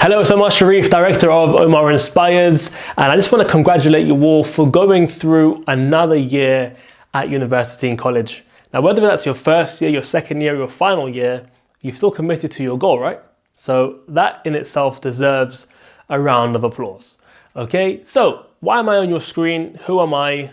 Hello, it's Omar Sharif, director of Omar Inspires, and I just want to congratulate you all for going through another year at university and college. Now, whether that's your first year, your second year, your final year, you've still committed to your goal, right? So that in itself deserves a round of applause. Okay, so why am I on your screen? Who am I?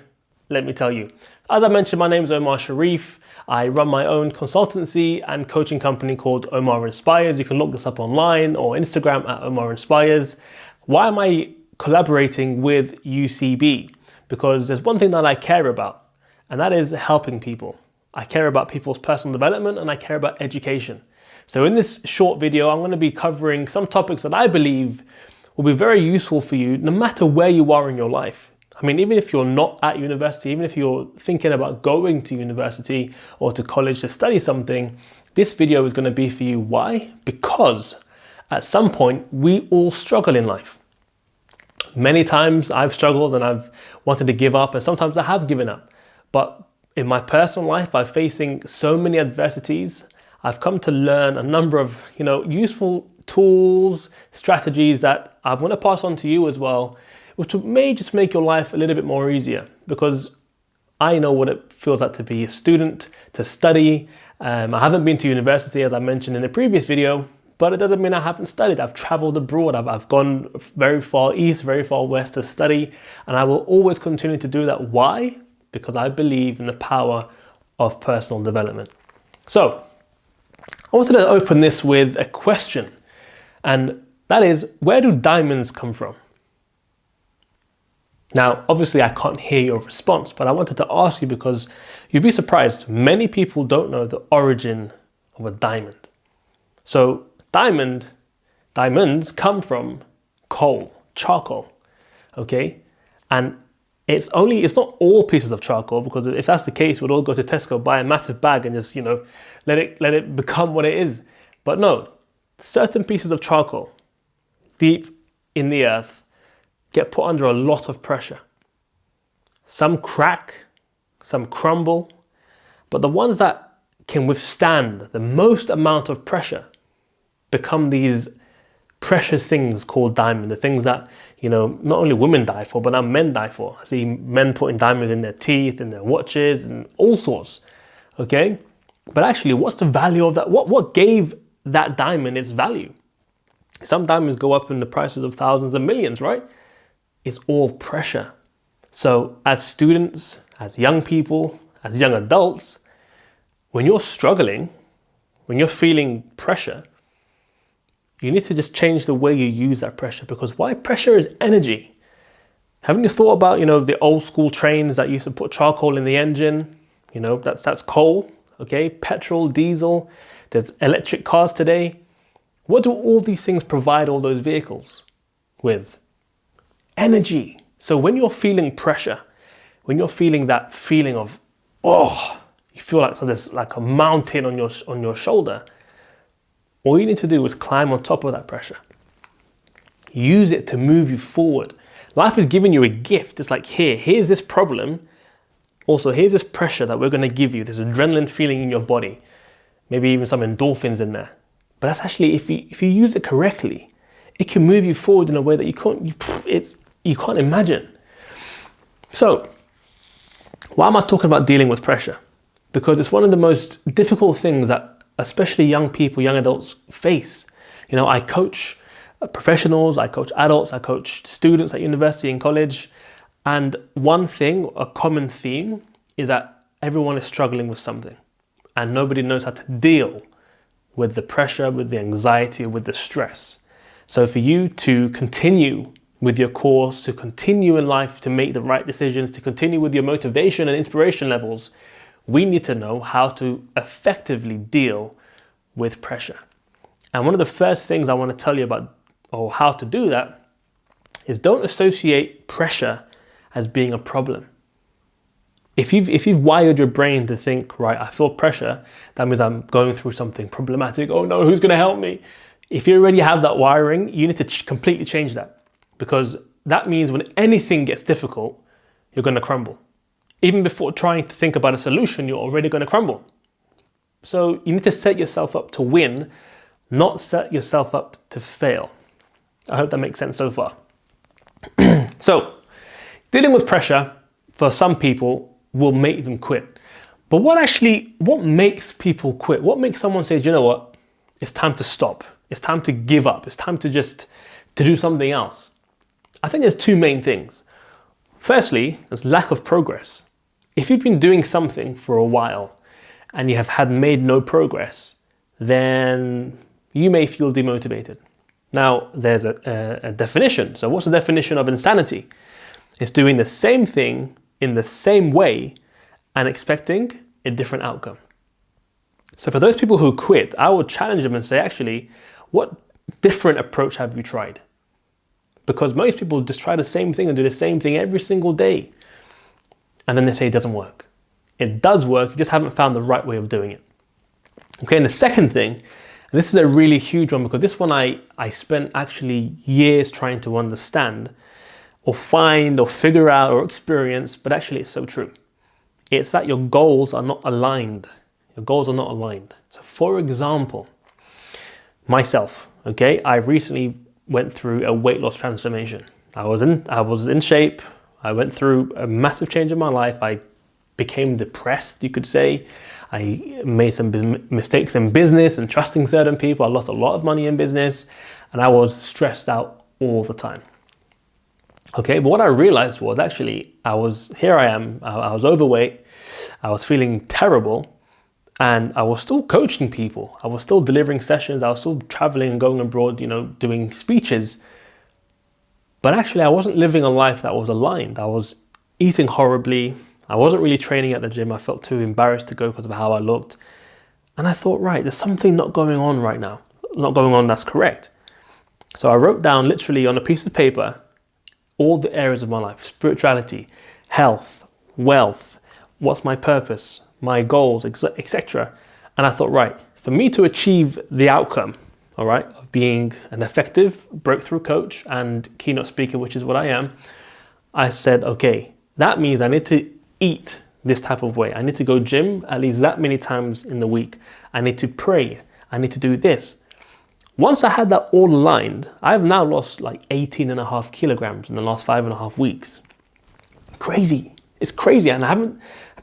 Let me tell you. As I mentioned, my name is Omar Sharif. I run my own consultancy and coaching company called Omar Inspires. You can look this up online or Instagram at Omar Inspires. Why am I collaborating with UCB? Because there's one thing that I care about, and that is helping people. I care about people's personal development and I care about education. So in this short video, I'm going to be covering some topics that I believe will be very useful for you no matter where you are in your life. I mean, even if you're not at university, even if you're thinking about going to university or to college to study something, this video is going to be for you. Why? Because at some point, we all struggle in life. Many times I've struggled and I've wanted to give up, and sometimes I have given up. But in my personal life, by facing so many adversities, I've come to learn a number of, useful tools, strategies that I want to pass on to you as well, which may just make your life a little bit more easier, because I know what it feels like to be a student, to study. I haven't been to university, as I mentioned in a previous video, but it doesn't mean I haven't studied. I've traveled abroad. I've gone very far east, very far west to study, and I will always continue to do that. Why? Because I believe in the power of personal development. So I wanted to open this with a question, and that is, where do diamonds come from? Now, obviously I can't hear your response, but I wanted to ask you because you'd be surprised. Many people don't know the origin of a diamond. So diamonds come from coal, charcoal, okay? And it's not all pieces of charcoal, because if that's the case, we'd all go to Tesco, buy a massive bag and just, let it become what it is. But no, certain pieces of charcoal deep in the earth get put under a lot of pressure. Some crack, some crumble, but the ones that can withstand the most amount of pressure become these precious things called diamond, the things that, not only women die for, but now men die for. I see men putting diamonds in their teeth, in their watches, and all sorts, okay? But actually, what's the value of that? What gave that diamond its value? Some diamonds go up in the prices of thousands and millions, right? It's all pressure. So as students, as young people, as young adults, when you're struggling, when you're feeling pressure, you need to just change the way you use that pressure. Because why? Pressure is energy. Haven't you thought about, the old school trains that used to put charcoal in the engine? That's coal, okay? Petrol, diesel, there's electric cars today. What do all these things provide all those vehicles with? Energy. So when you're feeling pressure, when you're feeling that feeling of, you feel like there's like a mountain on your shoulder, all you need to do is climb on top of that pressure. Use it to move you forward. Life is giving you a gift. It's like, here's this problem. Also, here's this pressure that we're going to give you, this adrenaline feeling in your body, maybe even some endorphins in there. But that's actually, if you use it correctly, it can move you forward in a way that you can't imagine. So, why am I talking about dealing with pressure? Because it's one of the most difficult things that especially young people, young adults face. I coach professionals, I coach adults, I coach students at university and college. And one thing, a common theme, is that everyone is struggling with something. And nobody knows how to deal with the pressure, with the anxiety, with the stress. So for you to continue with your course, to continue in life, to make the right decisions, to continue with your motivation and inspiration levels, we need to know how to effectively deal with pressure. And one of the first things I want to tell you about, or how to do that, is don't associate pressure as being a problem. If you've wired your brain to think, right, I feel pressure, that means I'm going through something problematic. Oh no, who's going to help me? If you already have that wiring, you need to completely change that. Because that means when anything gets difficult, you're going to crumble. Even before trying to think about a solution, you're already going to crumble. So you need to set yourself up to win, not set yourself up to fail. I hope that makes sense so far. So, dealing with pressure for some people will make them quit. But what makes people quit? What makes someone say, you know what? It's time to stop. It's time to give up. It's time to do something else. I think there's two main things. Firstly, there's lack of progress. If you've been doing something for a while and you have made no progress, then you may feel demotivated. Now, there's a definition. So what's the definition of insanity? It's doing the same thing in the same way and expecting a different outcome. So for those people who quit, I would challenge them and say, actually, what different approach have you tried? Because most people just try the same thing and do the same thing every single day. And then they say it doesn't work. It does work, you just haven't found the right way of doing it. Okay, and the second thing, and this is a really huge one because this one I spent actually years trying to understand or find or figure out or experience, but actually it's so true. It's that your goals are not aligned. Your goals are not aligned. So for example, myself, okay, I recently went through a weight loss transformation. I was in shape. I went through a massive change in my life. I became depressed, you could say. I made some mistakes in business and trusting certain people. I lost a lot of money in business and I was stressed out all the time. Okay, but what I realized was actually I was overweight. I was feeling terrible and I was still coaching people. I was still delivering sessions. I was still traveling and going abroad, doing speeches. But actually I wasn't living a life that was aligned. I was eating horribly. I wasn't really training at the gym. I felt too embarrassed to go because of how I looked. And I thought, right, there's something not going on right now. Not going on that's correct. So I wrote down literally on a piece of paper all the areas of my life: spirituality, health, wealth, what's my purpose, my goals, etc. And I thought, right, for me to achieve the outcome, all right, of being an effective breakthrough coach and keynote speaker, which is what I am, I said, okay, that means I need to eat this type of way. I need to go gym at least that many times in the week. I need to pray. I need to do this. Once I had that all aligned, I've now lost like 18.5 kilograms in the last 5.5 weeks. Crazy. It's crazy. And I haven't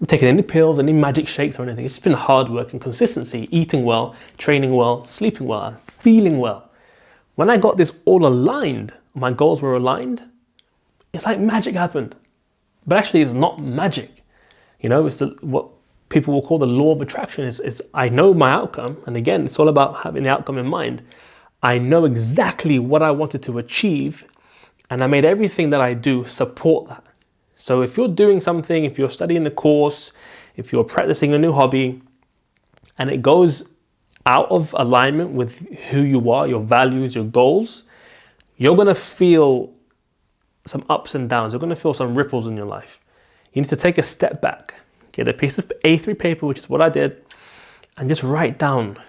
taken any pills, any magic shakes or anything. It's been hard work and consistency, eating well, training well, sleeping well, and feeling well. When I got this all aligned, my goals were aligned, it's like magic happened. But actually it's not magic. It's what people will call the law of attraction. Is I know my outcome. And again, it's all about having the outcome in mind. I know exactly what I wanted to achieve. And I made everything that I do support that. So if you're doing something, if you're studying a course, if you're practicing a new hobby, and it goes out of alignment with who you are, your values, your goals, you're going to feel some ups and downs. You're going to feel some ripples in your life. You need to take a step back, get a piece of A3 paper, which is what I did, and just write down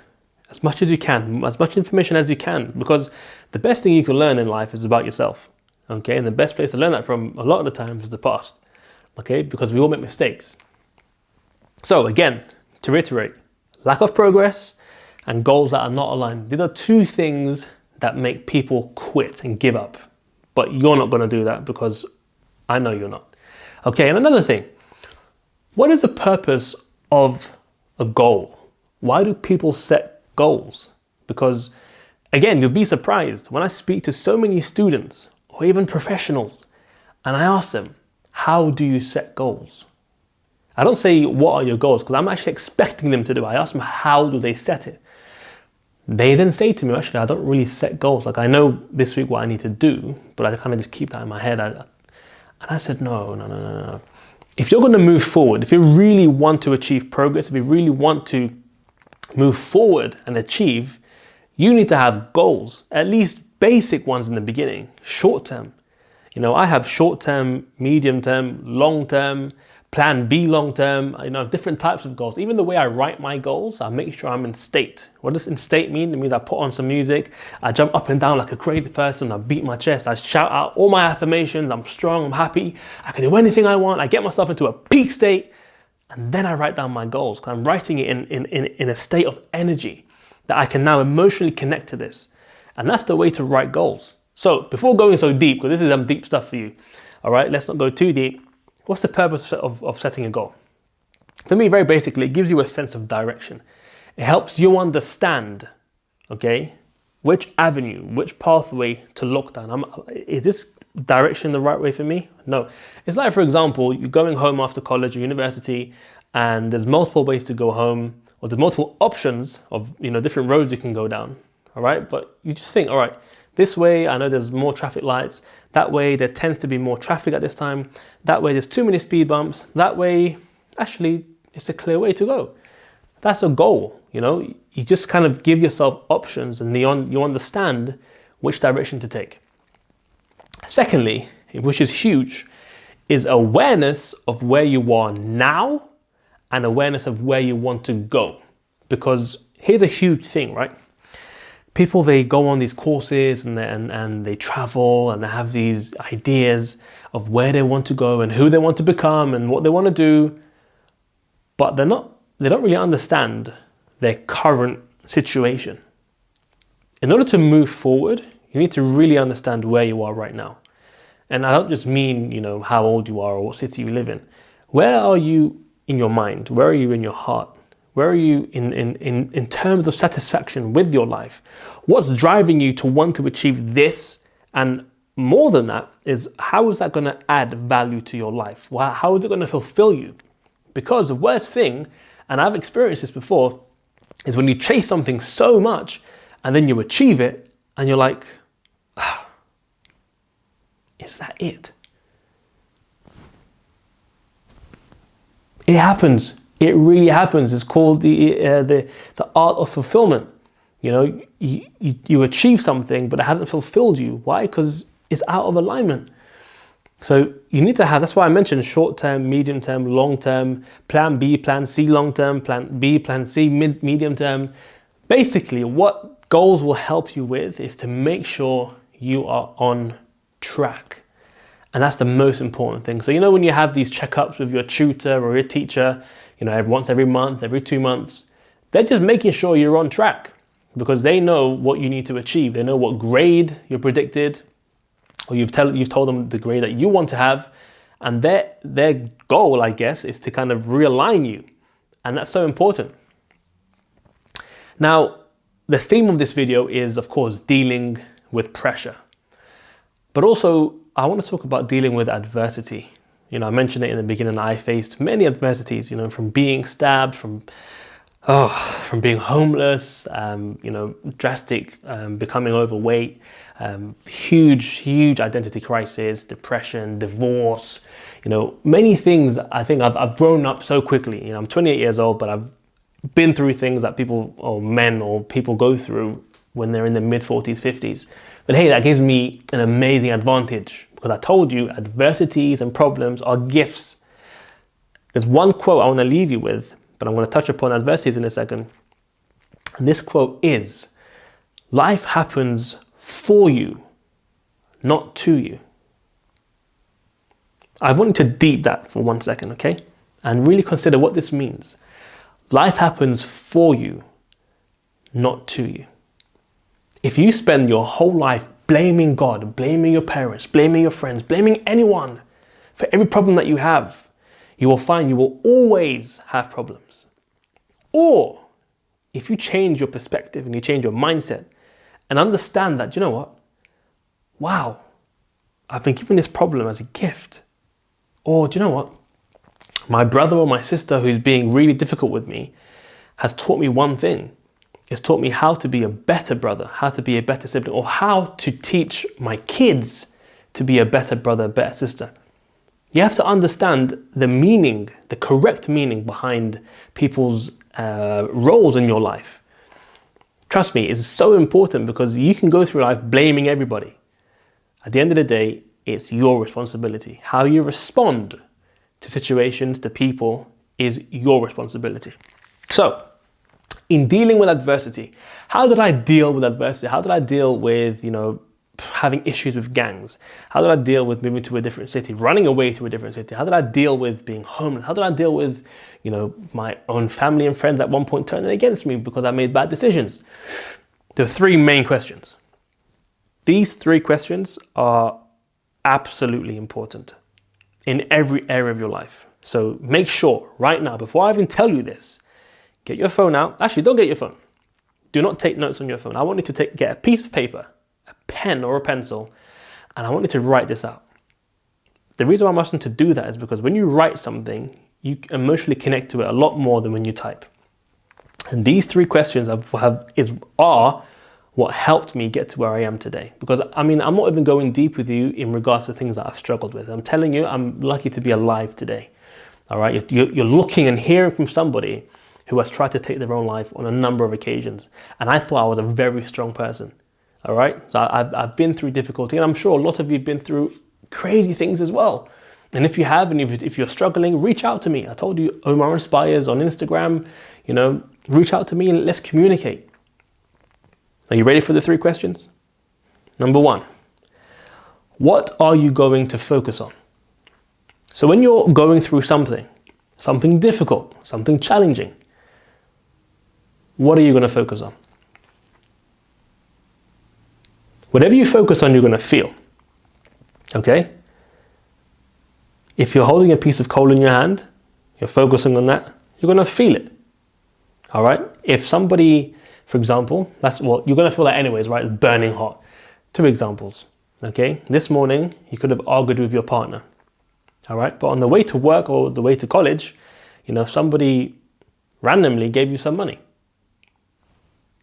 as much as you can, as much information as you can, because the best thing you can learn in life is about yourself. Okay, and the best place to learn that from a lot of the times is the past. Okay, because we all make mistakes. So again, to reiterate, lack of progress and goals that are not aligned. These are two things that make people quit and give up. But you're not going to do that because I know you're not. Okay, and another thing, what is the purpose of a goal? Why do people set goals? Because again, you'll be surprised when I speak to so many students or even professionals and I ask them, how do you set goals? I don't say, what are your goals? Because I'm actually expecting them to do it. I ask them, how do they set it? They then say to me, actually, I don't really set goals. Like I know this week what I need to do, but I kind of just keep that in my head. And I said, no. If you're going to move forward, if you really want to achieve progress, if you really want to move forward and achieve, you need to have goals, at least basic ones in the beginning, short term. I have short term, medium term, long term, plan B long term, different types of goals. Even the way I write my goals, I make sure I'm in state. What does in state mean? It means I put on some music, I jump up and down like a crazy person, I beat my chest, I shout out all my affirmations, I'm strong, I'm happy, I can do anything I want, I get myself into a peak state, and then I write down my goals because I'm writing it in a state of energy that I can now emotionally connect to this. And that's the way to write goals. So before going so deep, because this is some deep stuff for you, all right, let's not go too deep. What's the purpose of setting a goal? For me, very basically, it gives you a sense of direction. It helps you understand, okay, which avenue, which pathway to look down. Is this direction the right way for me? No. It's like, for example, you're going home after college or university, and there's multiple ways to go home, or there's multiple options of, different roads you can go down, all right? But you just think, all right, this way, I know there's more traffic lights. That way, there tends to be more traffic at this time. That way, there's too many speed bumps. That way, actually, it's a clear way to go. That's a goal, You just kind of give yourself options, and you understand which direction to take. Secondly, which is huge, is awareness of where you are now and awareness of where you want to go. Because here's a huge thing, right? People, they go on these courses and they travel and they have these ideas of where they want to go and who they want to become and what they want to do, but they don't really understand their current situation. In order to move forward, you need to really understand where you are right now. And I don't just mean, how old you are or what city you live in. Where are you in your mind? Where are you in your heart? Where are you in terms of satisfaction with your life? What's driving you to want to achieve this? And more than that is, how is that going to add value to your life? How is it going to fulfill you? Because the worst thing, and I've experienced this before, is when you chase something so much and then you achieve it and you're like, is that it? It happens. It really happens. It's called the art of fulfillment. You achieve something, but it hasn't fulfilled you. Why? Because it's out of alignment. So you need to have, that's why I mentioned short term, medium term, long term, plan B, plan C, long term, plan B, plan C, medium term. Basically, what goals will help you with is to make sure you are on track. And that's the most important thing. So, when you have these checkups with your tutor or your teacher, once every month, every 2 months, they're just making sure you're on track because they know what you need to achieve. They know what grade you're predicted, or you've told them the grade that you want to have. And their goal, I guess, is to kind of realign you. And that's so important. Now, the theme of this video is, of course, dealing with pressure. But also, I want to talk about dealing with adversity. I mentioned it in the beginning. I faced many adversities, from being stabbed, from being homeless, drastic, becoming overweight, huge identity crisis, depression, divorce, many things. I think I've grown up so quickly. I'm 28 years old, but I've been through things that people or men or people go through when they're in their mid 40s, 50s. But hey, that gives me an amazing advantage because I told you adversities and problems are gifts. There's one quote I want to leave you with, but I'm going to touch upon adversities in a second. And this quote is, life happens for you, not to you. I want you to deep that for 1 second, okay? And really consider what this means. Life happens for you, not to you. If you spend your whole life blaming God, blaming your parents, blaming your friends, blaming anyone for every problem that you have, you will find you will always have problems. Or if you change your perspective and you change your mindset and understand that, you know what? Wow, I've been given this problem as a gift. Or do you know what? My brother or my sister who's being really difficult with me has taught me one thing. It's taught me how to be a better brother, how to be a better sibling, or how to teach my kids to be a better brother, better sister. You have to understand the meaning, the correct meaning behind people's roles in your life. Trust me, it's so important because you can go through life blaming everybody. At the end of the day, it's your responsibility. How you respond to situations, to people, is your responsibility. So, in dealing with adversity, how did I deal with adversity? How did I deal with, having issues with gangs? How did I deal with moving to a different city, running away to a different city? How did I deal with being homeless? How did I deal with, my own family and friends at one point turning against me because I made bad decisions? There are three main questions. These three questions are absolutely important in every area of your life. So make sure right now, before I even tell you this, get your phone out. Actually, don't get your phone. Do not take notes on your phone. I want you to get a piece of paper, a pen or a pencil, and I want you to write this out. The reason why I'm asking to do that is because when you write something, you emotionally connect to it a lot more than when you type. And these three questions are what helped me get to where I am today. Because I mean, I'm not even going deep with you in regards to things that I've struggled with. I'm telling you, I'm lucky to be alive today. All right, you're looking and hearing from somebody who has tried to take their own life on a number of occasions. And I thought I was a very strong person. All right, so I've been through difficulty, and I'm sure a lot of you have been through crazy things as well. And if you have, and if you're struggling, reach out to me. I told you, Omar Inspires on Instagram, reach out to me and let's communicate. Are you ready for the three questions? Number one, what are you going to focus on? So when you're going through something difficult, something challenging, what are you going to focus on? Whatever you focus on, you're going to feel. Okay? If you're holding a piece of coal in your hand, you're focusing on that, you're going to feel it. All right? If somebody, for example, you're going to feel that anyways, right? It's burning hot. 2 examples. Okay? This morning, you could have argued with your partner. All right? But on the way to work or the way to college, somebody randomly gave you some money.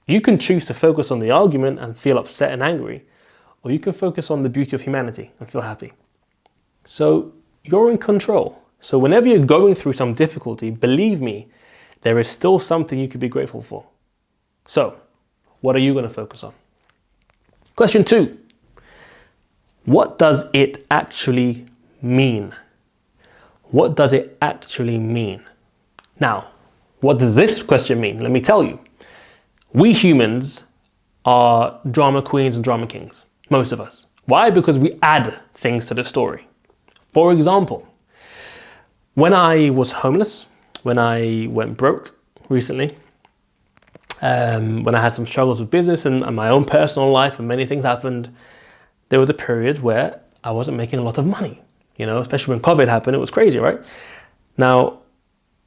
You can choose to focus on the argument and feel upset and angry, or you can focus on the beauty of humanity and feel happy. So you're in control. So whenever you're going through some difficulty, believe me, there is still something you could be grateful for. So what are you going to focus on? Question 2. What does it actually mean? What does it actually mean? Now, what does this question mean? Let me tell you. We humans are drama queens and drama kings. Most of us. Why? Because we add things to the story. For example, when I was homeless, when I went broke recently, when I had some struggles with business and my own personal life and many things happened, there was a period where I wasn't making a lot of money, especially when COVID happened. It was crazy, right? Now,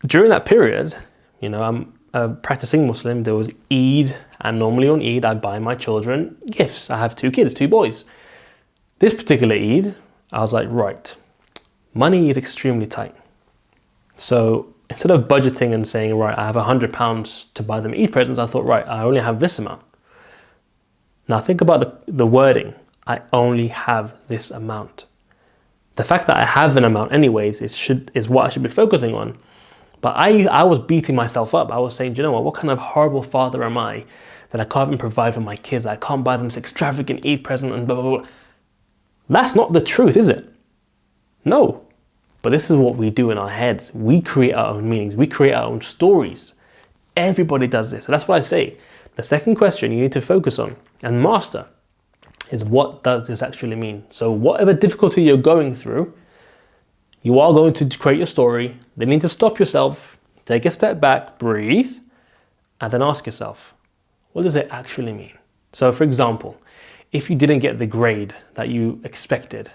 during that period, I'm a practicing Muslim. There was Eid, and normally on Eid, I buy my children gifts. I have 2 kids, 2 boys. This particular Eid, I was like, right, money is extremely tight. So instead of budgeting and saying, right, I have £100 to buy them Eid presents, I thought, right, I only have this amount. Now think about the wording. I only have this amount. The fact that I have an amount anyways is what I should be focusing on. But I was beating myself up. I was saying, do you know what kind of horrible father am I that I can't even provide for my kids? I can't buy them this extravagant Eid present and blah, blah, blah. That's not the truth, is it? No. But this is what we do in our heads. We create our own meanings. We create our own stories. Everybody does this. So that's what I say. The second question you need to focus on and master is, what does this actually mean? So whatever difficulty you're going through, you are going to create your story. Then you need to stop yourself, take a step back, breathe, and then ask yourself, what does it actually mean? So for example, if you didn't get the grade that you expected,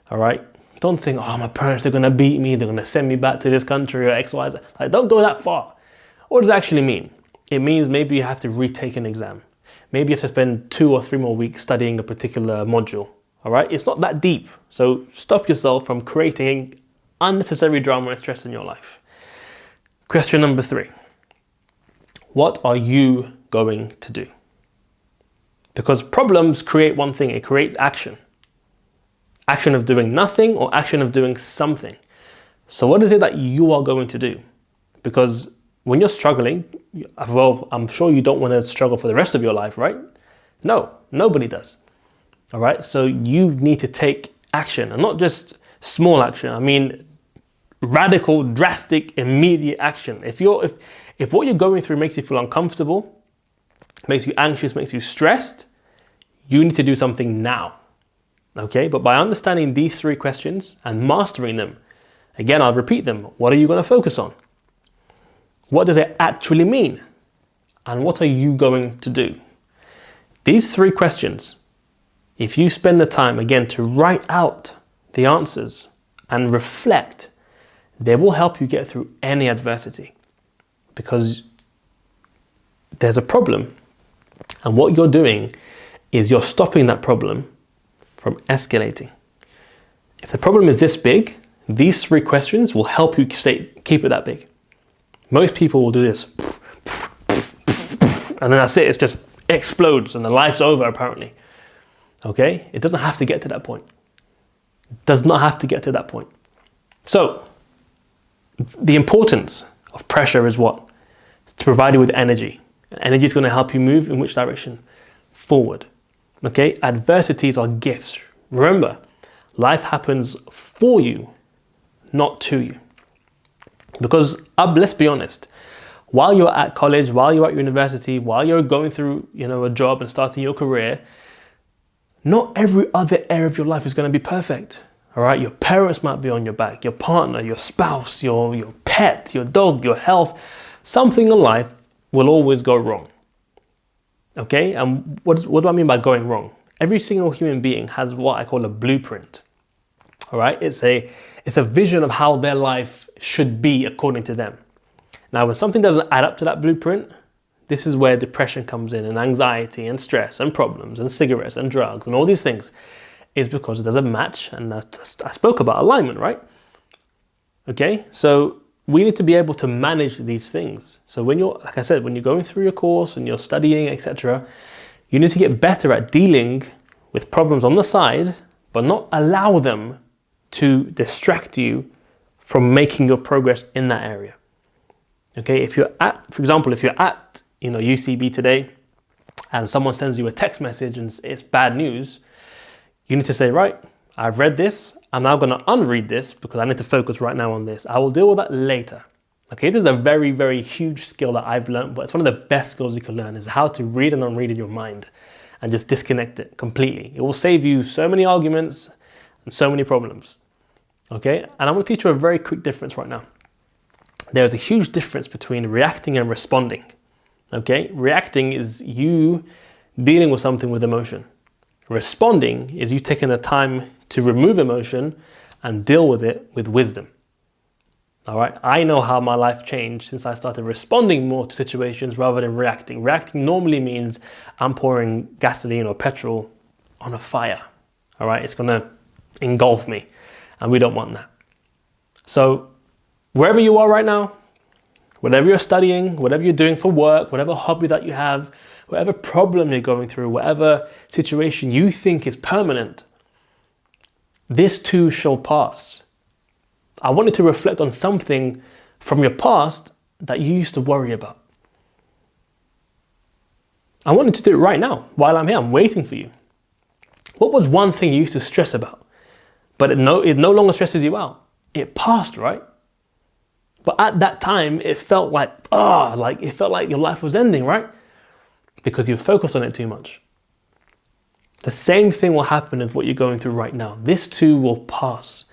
all right, don't think, oh, my parents are going to beat me, they're going to send me back to this country or X, Y, Z. Like, don't go that far. What does it actually mean? It means maybe you have to retake an exam. Maybe you have to spend 2 or 3 more weeks studying a particular module. All right, it's not that deep. So stop yourself from creating unnecessary drama and stress in your life. Question number 3. What are you going to do? Because problems create one thing, it creates action. Action of doing nothing or action of doing something. So what is it that you are going to do? Because when you're struggling, well, I'm sure you don't want to struggle for the rest of your life, right? No, nobody does. All right, so you need to take action, and not just small action. I mean, radical, drastic, immediate action. If what you're going through makes you feel uncomfortable, makes you anxious, makes you stressed, you need to do something now. Okay, but by understanding these 3 questions and mastering them, again, I'll repeat them. What are you going to focus on? What does it actually mean? And what are you going to do? These 3 questions if you spend the time again to write out the answers and reflect, they will help you get through any adversity, because there's a problem, and what you're doing is you're stopping that problem from escalating. If the problem is this big, these 3 questions will help you keep it that big. Most people will do this, and then that's it. It just explodes and the life's over apparently. Okay? It doesn't have to get to that point. It does not have to get to that point. So, the importance of pressure is what? It's to provide you with energy. Energy is going to help you move in which direction? Forward. Okay? Adversities are gifts. Remember, life happens for you, not to you. Because let's be honest, while you're at college, while you're at university, while you're going through, a job and starting your career, not every other area of your life is going to be perfect. All right? Your parents might be on your back, your partner, your spouse, your pet, your dog, your health. Something in life will always go wrong. Okay? And what do I mean by going wrong? Every single human being has what I call a blueprint. All right? It's a vision of how their life should be according to them. Now, when something doesn't add up to that blueprint, this is where depression comes in, and anxiety and stress and problems and cigarettes and drugs and all these things, is because it doesn't match. And I spoke about alignment, right? Okay, so we need to be able to manage these things. So when you're, like I said, when you're going through your course and you're studying, etc., you need to get better at dealing with problems on the side, but not allow them to distract you from making your progress in that area. Okay, if you're at, for example, if you're at, UCB today and someone sends you a text message and it's bad news, you need to say, right, I've read this. I'm now going to unread this because I need to focus right now on this. I will deal with that later. Okay, this is a very, very huge skill that I've learned, but it's one of the best skills you can learn, is how to read and unread in your mind and just disconnect it completely. It will save you so many arguments and so many problems. Okay, and I'm going to teach you a very quick difference right now. There's a huge difference between reacting and responding. Okay, reacting is you dealing with something with emotion. Responding is you taking the time to remove emotion and deal with it with wisdom. All right, I know how my life changed since I started responding more to situations rather than reacting. Reacting normally means I'm pouring gasoline or petrol on a fire. All right, it's going to engulf me, and we don't want that. So wherever you are right now, whatever you're studying, whatever you're doing for work, whatever hobby that you have, whatever problem you're going through, whatever situation you think is permanent, this too shall pass. I want you to reflect on something from your past that you used to worry about. I want you to do it right now while I'm here. I'm waiting for you. What was one thing you used to stress about, but it no longer stresses you out? It passed, right? But at that time, it felt like your life was ending, right? Because you focused on it too much. The same thing will happen with what you're going through right now. This too will pass.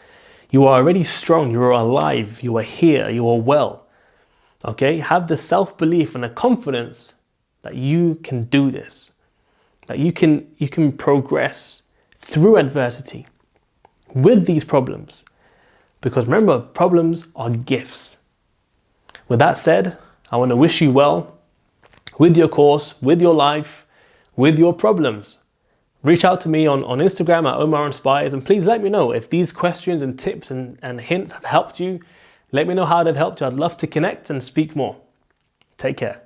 You are already strong. You are alive. You are here. You are well. Okay? Have the self-belief and the confidence that you can do this. That you can progress through adversity with these problems. Because remember, problems are gifts. With that said, I want to wish you well with your course, with your life, with your problems. Reach out to me on Instagram at Omar Inspires, and please let me know if these questions and tips and hints have helped you. Let me know how they've helped you. I'd love to connect and speak more. Take care.